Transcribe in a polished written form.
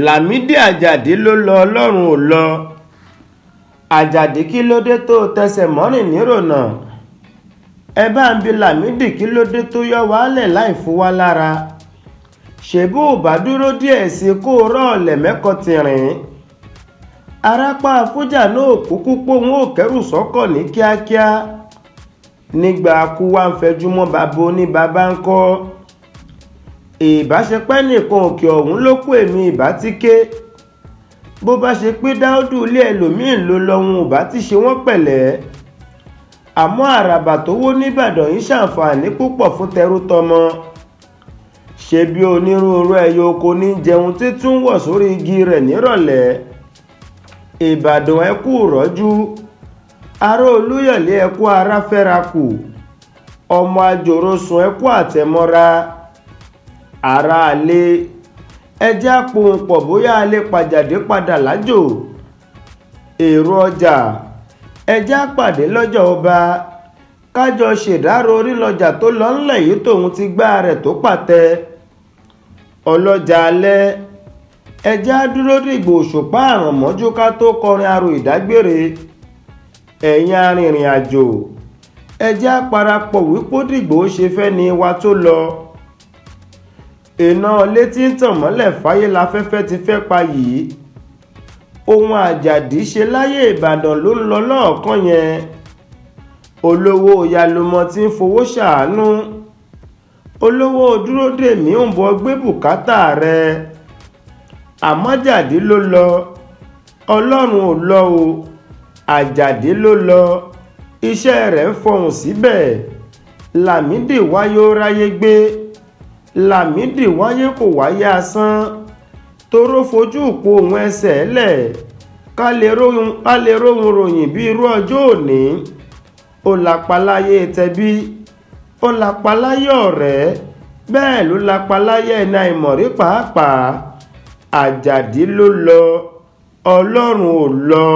Lámídì Àjàdí ló lọ Ọlọ́run ò lọ. Àjàdí kí ló dé tó tẹsẹ̀ mọ́rìn nírònà? Ẹ bá ń bi Lámídì kí ló dé tó yọ wálẹ̀ láì fún wa lára. Ṣèbó ò bá dúró díẹ̀ sí kó rọ́ọ̀lẹ̀ mẹ́kọ tìrìn. Arápá Fújà náà kúkú póhùn ò kẹ́rù sọ́kọ̀ ní kíákíá. Nígbà kú wá ń fẹjú mọ́ bàbá oníbàbá ń kọ́. Ìbáṣepẹ́ nìkan òkè ọ̀hún ló kó èmi ìbá ti ké. Bó bá ṣe pé Dáúdù ilé ẹlòmíín ló lọ́hun ò bá ti ṣe wọ́n pẹ̀lẹ́. Àmọ́ àràbà tó wó nìbàdàn yìí ṣàǹfààní púpọ̀ fún tẹrú tọmọ. Ṣé bí onírúurú ẹyẹ oko ní jẹun títún wọ̀ sórí igi rẹ̀ nírọ̀lẹ́. Ìbàdàn ẹ kú rọ́jú. Ará Olúyọ̀lé ẹ kú ara fẹ́ra kù. Ọmọ Àjòròsùn ẹ kú àtẹ̀mọ́ra. Ará alé ẹjẹ́ àpòhùn pọ̀ bóyá alé pàjàdé padà lájò. Èrò ọjà ẹjẹ́ àpàdé lọ́jà ọba. Kájọ ṣèdárò orílọjà tó lọ ńlẹ̀ yìí tòun ti gbá rẹ̀ tó pàtẹ. Ọlọ́jà alẹ́ ẹjẹ́ àdúró dìgbò òṣùpá àrànmọ́jú ká tó kọrin arò ìdágbére. Ẹ̀yin arìnrìn àjò ẹjẹ́ àparapọ̀ wípó dìgbò ó ṣe fẹ́ ni wa tó lọ. Iná létí ń tàn mọ́lẹ̀ fáyé láfẹ́fẹ́ ti fẹ́ pa yìí. Ohun Àjàdí ṣe láyé Ìbàdàn ló ń lọ lọ́ọ̀kan yẹn. Olówó yalomọ tí ń fowó ṣàánú. Olówó dúró dè mí ń bọ gbé bùkátà rẹ̀. Àmọ́ Àjàdí ló lọ. Ọlọ́run ò lọ o. Àjàdí ló lọ. Iṣẹ́ rẹ̀ ń fọhùn síbẹ̀. Lámídì wáyé ó ráyé gbé. Lámídì wáyé kò wáyé asán. Toró fojú po òun ẹsẹ̀ lẹ̀. Ká lè róhun ròyìn bí irú ọjọ́ òní. Ó lapa láyé tẹbí. Ó lapa láyé ọ̀rẹ́. Bẹ́ẹ̀ ló lapa láyé ẹni àìmọ̀rí pàápàá. Àjàdí ló lọ. Ọlọ́run ò lọ.